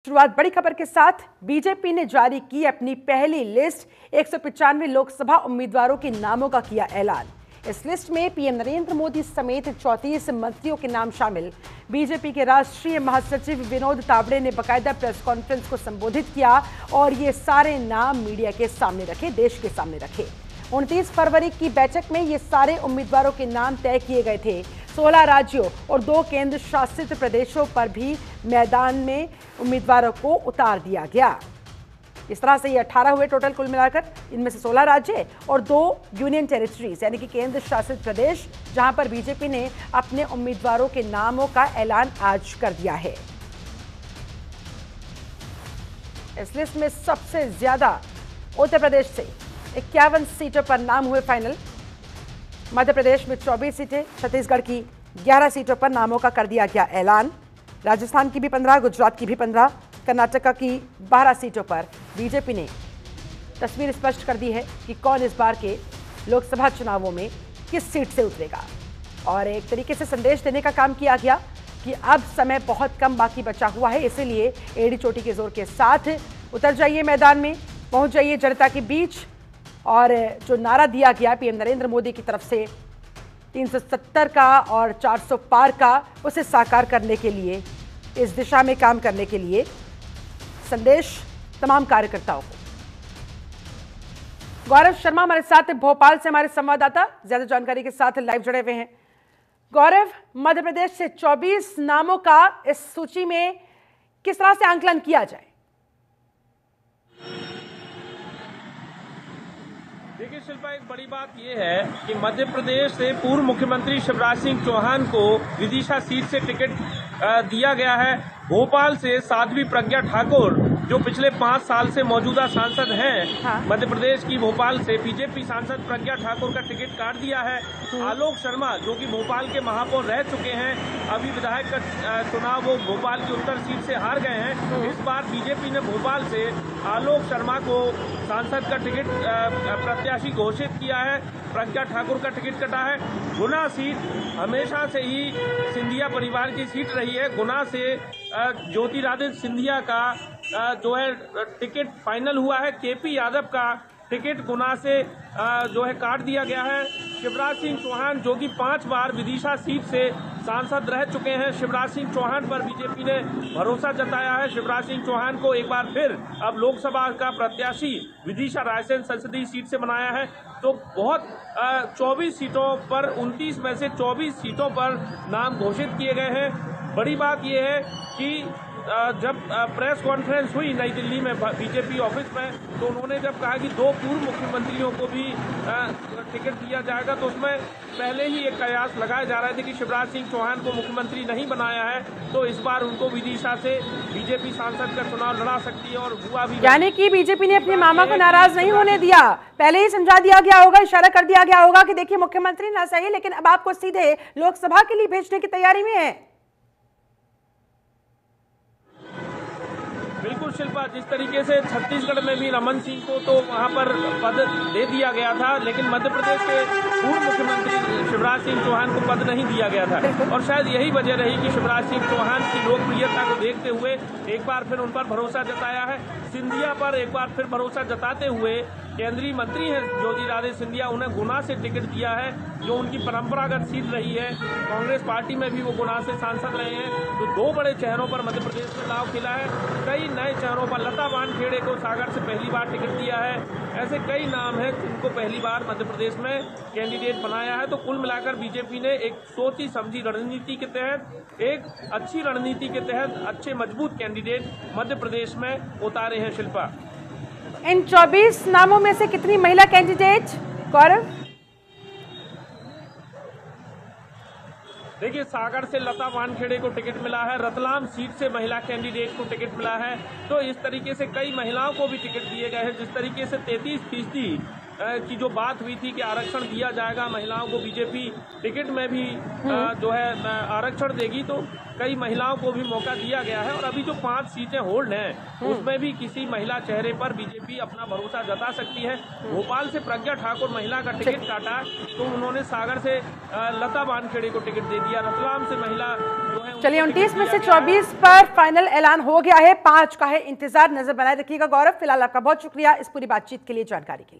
शुरुआत बड़ी खबर के साथ। बीजेपी ने जारी की अपनी पहली लिस्ट। 195 लोकसभा उम्मीदवारों के नामों का किया ऐलान। इस लिस्ट में पीएम नरेंद्र मोदी समेत 34 मंत्रियों के नाम शामिल। बीजेपी के राष्ट्रीय महासचिव विनोद तावड़े ने बकायदा प्रेस कॉन्फ्रेंस को संबोधित किया और ये सारे नाम मीडिया के सामने रखे, देश के सामने रखे। 29 फरवरी की बैठक में ये सारे उम्मीदवारों के नाम तय किए गए थे। 16 राज्यों और 2 केंद्र शासित प्रदेशों पर भी मैदान में उम्मीदवारों को उतार दिया गया। इस तरह से ये 18 हुए टोटल कुल मिलाकर। इनमें से 16 राज्य और 2 यूनियन टेरिटरीज यानी कि केंद्र शासित प्रदेश, जहां पर बीजेपी ने अपने उम्मीदवारों के नामों का ऐलान आज कर दिया है। इस लिस्ट में सबसे ज्यादा उत्तर प्रदेश से 51 सीटों पर नाम हुए फाइनल। मध्य प्रदेश में 24 सीटें, छत्तीसगढ़ की 11 सीटों पर नामों का कर दिया गया ऐलान। राजस्थान की भी 15, गुजरात की भी 15, कर्नाटक की 12 सीटों पर बीजेपी ने तस्वीर स्पष्ट कर दी है कि कौन इस बार के लोकसभा चुनावों में किस सीट से उतरेगा। और एक तरीके से संदेश देने का काम किया गया कि अब समय बहुत कम बाकी बचा हुआ है, इसीलिए एड़ी चोटी के जोर के साथ उतर जाइए मैदान में, पहुंच जाइए जनता के बीच। और जो नारा दिया गया पीएम नरेंद्र मोदी की तरफ से 370 का और 400 पार का, उसे साकार करने के लिए, इस दिशा में काम करने के लिए संदेश तमाम कार्यकर्ताओं को। गौरव शर्मा हमारे साथ भोपाल से, हमारे संवाददाता ज्यादा जानकारी के साथ लाइव जुड़े हुए हैं। गौरव, मध्य प्रदेश से 24 नामों का इस सूची में किस तरह से आंकलन किया जाए? देखिए शिल्पा, एक बड़ी बात यह है कि मध्य प्रदेश से पूर्व मुख्यमंत्री शिवराज सिंह चौहान को विदिशा सीट से टिकट दिया गया है। भोपाल से साध्वी प्रज्ञा ठाकुर, जो पिछले 5 साल से मौजूदा सांसद हैं मध्य प्रदेश की, भोपाल से बीजेपी सांसद प्रज्ञा ठाकुर का टिकट काट दिया है। आलोक शर्मा, जो कि भोपाल के महापौर रह चुके हैं, अभी विधायक का चुनाव वो भोपाल की उत्तर सीट से हार गए हैं। इस बार बीजेपी ने भोपाल से आलोक शर्मा को सांसद का टिकट प्रत्याशी घोषित किया है। प्रज्ञा ठाकुर का टिकट कटा है। गुना सीट हमेशा से ही सिंधिया परिवार की सीट रही है। गुना से ज्योतिरादित्य सिंधिया का जो है टिकट फाइनल हुआ है। केपी यादव का टिकट गुना से जो है काट दिया गया है। शिवराज सिंह चौहान, जो कि 5 बार विदिशा सीट से सांसद रह चुके हैं, शिवराज सिंह चौहान पर बीजेपी ने भरोसा जताया है। शिवराज सिंह चौहान को एक बार फिर अब लोकसभा का प्रत्याशी विदिशा रायसेन संसदीय सीट से बनाया है। तो बहुत 24 सीटों पर, 29 में से 24 सीटों पर नाम घोषित किए गए हैं। बड़ी बात यह है कि जब प्रेस कॉन्फ्रेंस हुई नई दिल्ली में बीजेपी ऑफिस में, तो उन्होंने जब कहा कि 2 पूर्व मुख्यमंत्रियों को भी टिकट दिया जाएगा, तो उसमें पहले ही एक कयास लगाए जा रहे थे कि शिवराज सिंह चौहान को मुख्यमंत्री नहीं बनाया है, तो इस बार उनको विदिशा से बीजेपी सांसद का चुनाव लड़ा सकती है। और हुआ भी, यानी कि बीजेपी ने अपने मामा को नाराज नहीं होने दिया, पहले ही समझा दिया गया होगा, इशारा कर दिया गया होगा कि देखिए मुख्यमंत्री ना सही, लेकिन अब आपको सीधे लोकसभा के लिए भेजने की तैयारी में है। बिल्कुल शिल्पा, जिस तरीके से छत्तीसगढ़ में भी रमन सिंह को तो वहां पर पद दे दिया गया था, लेकिन मध्य प्रदेश के पूर्व मुख्यमंत्री शिवराज सिंह चौहान को पद नहीं दिया गया था। और शायद यही वजह रही कि शिवराज सिंह चौहान की लोकप्रियता को देखते हुए एक बार फिर उन पर भरोसा जताया है। सिंधिया पर एक बार फिर भरोसा जताते हुए केंद्रीय मंत्री हैं ज्योतिरादित्य सिंधिया, उन्हें गुना से टिकट दिया है, जो उनकी परंपरागत सीट रही है। कांग्रेस पार्टी में भी वो गुना से सांसद रहे हैं। तो 2 बड़े चेहरों पर मध्य प्रदेश में दांव खिला है। कई नए चेहरों पर, लता वानखेड़े को सागर से पहली बार टिकट दिया है। ऐसे कई नाम हैं जिनको पहली बार मध्य प्रदेश में कैंडिडेट बनाया है। तो कुल मिलाकर बीजेपी ने एक सोची समझी रणनीति के तहत, एक अच्छी रणनीति के तहत अच्छे मजबूत कैंडिडेट मध्य प्रदेश में उतारे हैं। शिल्पा, इन 24 नामों में से कितनी महिला कैंडिडेट? गौरव, देखिए सागर से लता वानखेड़े को टिकट मिला है, रतलाम सीट से महिला कैंडिडेट को टिकट मिला है। तो इस तरीके से कई महिलाओं को भी टिकट दिए गए हैं। जिस तरीके से 33% की जो बात हुई थी कि आरक्षण दिया जाएगा महिलाओं को, बीजेपी टिकट में भी जो है आरक्षण देगी, तो कई महिलाओं को भी मौका दिया गया है। और अभी जो 5 सीटें होल्ड हैं उसमें भी किसी महिला चेहरे पर बीजेपी अपना भरोसा जता सकती है। भोपाल से प्रज्ञा ठाकुर महिला का टिकट काटा तो उन्होंने सागर से लता बानखेड़े को टिकट दे दिया। रतलाम से महिला जो है, चलिए 29 में से 24 पर फाइनल ऐलान हो गया है, 5 का है इंतजार। नजर बनाए रखिएगा गौरव। फिलहाल आपका बहुत शुक्रिया इस पूरी बातचीत के लिए, जानकारी के लिए।